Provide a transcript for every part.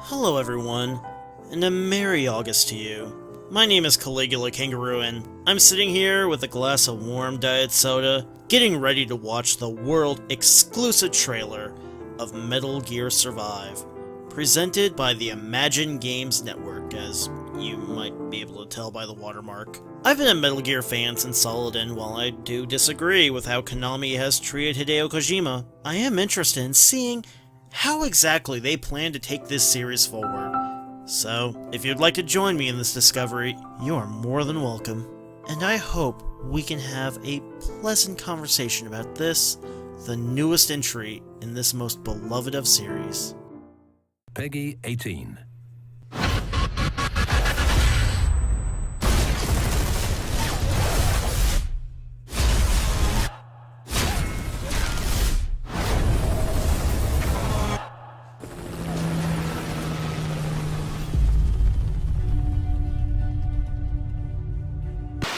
Hello everyone, and a Merry August to you. My name is Caligula Kangaroo, and I'm sitting here with a glass of warm diet soda, getting ready to watch the world-exclusive trailer of Metal Gear Survive, presented by the Imagine Games Network, as you might be able to tell by the watermark. I've been a Metal Gear fan since Solid, and while I do disagree with how Konami has treated Hideo Kojima, I am interested in seeing how exactly they plan to take this series forward. So, if you'd like to join me in this discovery, you are more than welcome. And I hope we can have a pleasant conversation about this, the newest entry in this most beloved of series. Peggy 18.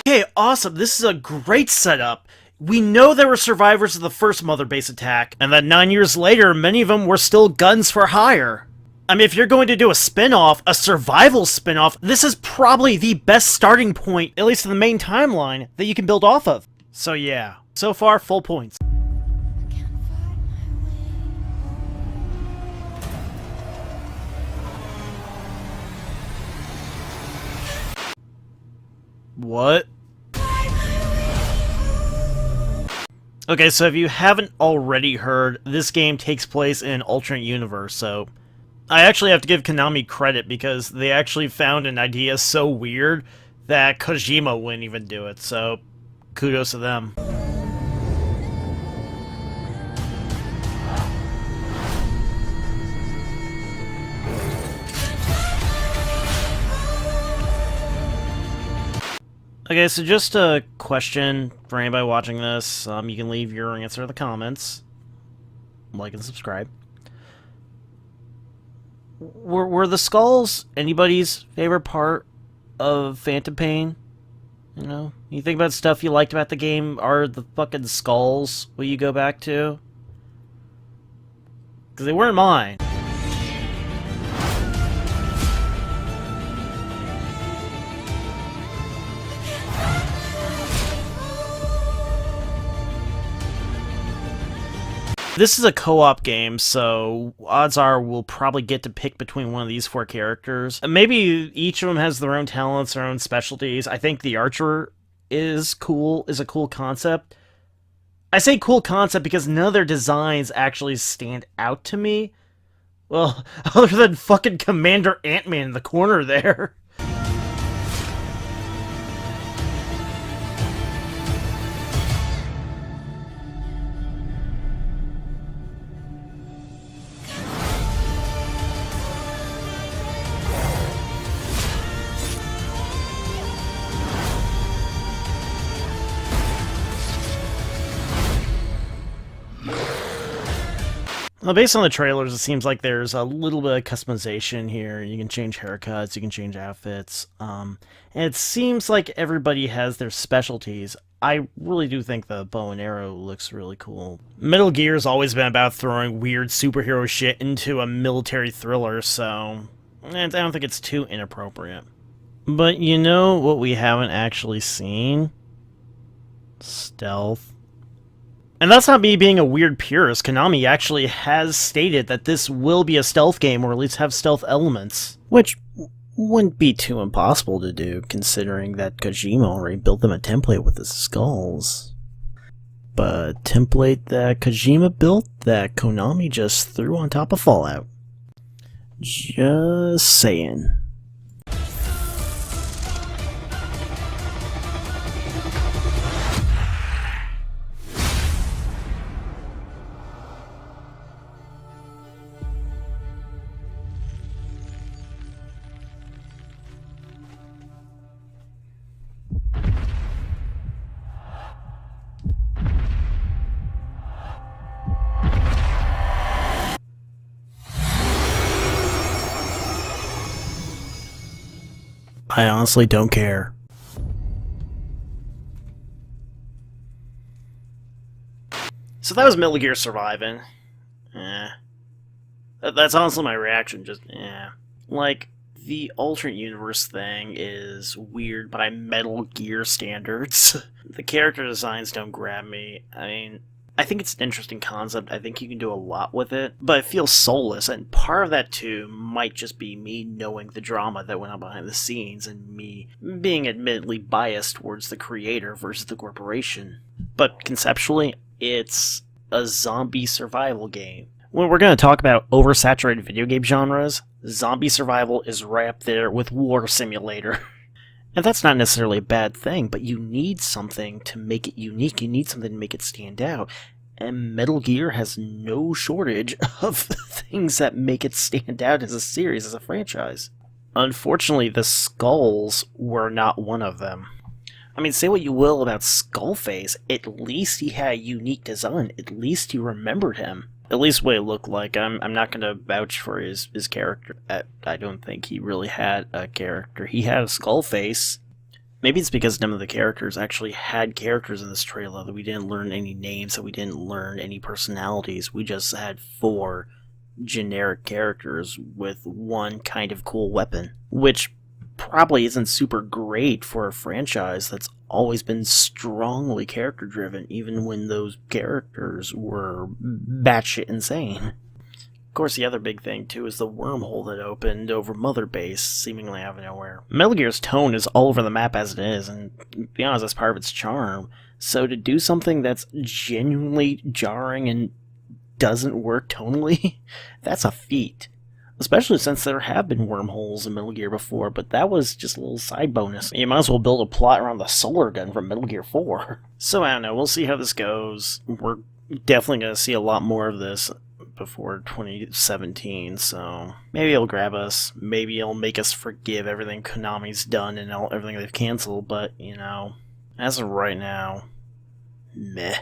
Okay, awesome. This is a great setup. We know there were survivors of the first Mother Base attack, and that 9 years later, many of them were still guns for hire. I mean, if you're going to do a spin-off, a survival spin-off, this is probably the best starting point, at least in the main timeline, that you can build off of. So yeah, so far, full points. What? Okay, so if you haven't already heard, this game takes place in an alternate universe, so I actually have to give Konami credit because they actually found an idea so weird that Kojima wouldn't even do it, so kudos to them. Okay, so just a question for anybody watching this. You can leave your answer in the comments. Like and subscribe. Were the skulls anybody's favorite part of Phantom Pain? You know? You think about stuff you liked about the game, are the fucking skulls what you go back to? Because they weren't mine. This is a co-op game, so odds are we'll probably get to pick between one of these four characters. Maybe each of them has their own talents, their own specialties. I think the Archer is cool, is a cool concept. I say cool concept because none of their designs actually stand out to me. Well, other than fucking Commander Ant-Man in the corner there. Well, based on the trailers, it seems like there's a little bit of customization here. You can change haircuts, you can change outfits, and it seems like everybody has their specialties. I really do think the bow and arrow looks really cool. Metal Gear's always been about throwing weird superhero shit into a military thriller, so I don't think it's too inappropriate. But you know what we haven't actually seen? Stealth. And that's not me being a weird purist. Konami actually has stated that this will be a stealth game, or at least have stealth elements. Which wouldn't be too impossible to do, considering that Kojima already built them a template with the skulls. But a template that Kojima built that Konami just threw on top of Fallout. Just saying. I honestly don't care. So that was Metal Gear Surviving. That's honestly my reaction, just, yeah. Like, the alternate universe thing is weird by Metal Gear standards. The character designs don't grab me. I mean, I think it's an interesting concept. I think you can do a lot with it, but it feels soulless, and part of that too might just be me knowing the drama that went on behind the scenes and me being admittedly biased towards the creator versus the corporation. But conceptually, it's a zombie survival game. When we're going to talk about oversaturated video game genres, zombie survival is right up there with War Simulator. And that's not necessarily a bad thing, but you need something to make it unique. You need something to make it stand out. And Metal Gear has no shortage of things that make it stand out as a series, as a franchise. Unfortunately, the skulls were not one of them. I mean, say what you will about Skullface, at least he had a unique design. At least you remembered him. At least what it looked like. I'm not going to vouch for his character. I don't think he really had a character. He had a skull face. Maybe it's because none of the characters actually had characters in this trailer, that we didn't learn any names, that we didn't learn any personalities. We just had 4 generic characters with one kind of cool weapon, which probably isn't super great for a franchise that's always been strongly character driven, even when those characters were batshit insane. Of course, the other big thing too is the wormhole that opened over Mother Base, seemingly out of nowhere. Metal Gear's tone is all over the map as it is, and to be honest, that's part of its charm. So to do something that's genuinely jarring and doesn't work tonally, that's a feat. Especially since there have been wormholes in Metal Gear before, but that was just a little side bonus. You might as well build a plot around the solar gun from Metal Gear 4. So I don't know, we'll see how this goes. We're definitely going to see a lot more of this before 2017, so maybe it'll grab us. Maybe it'll make us forgive everything Konami's done and everything they've canceled, but, you know, as of right now, meh.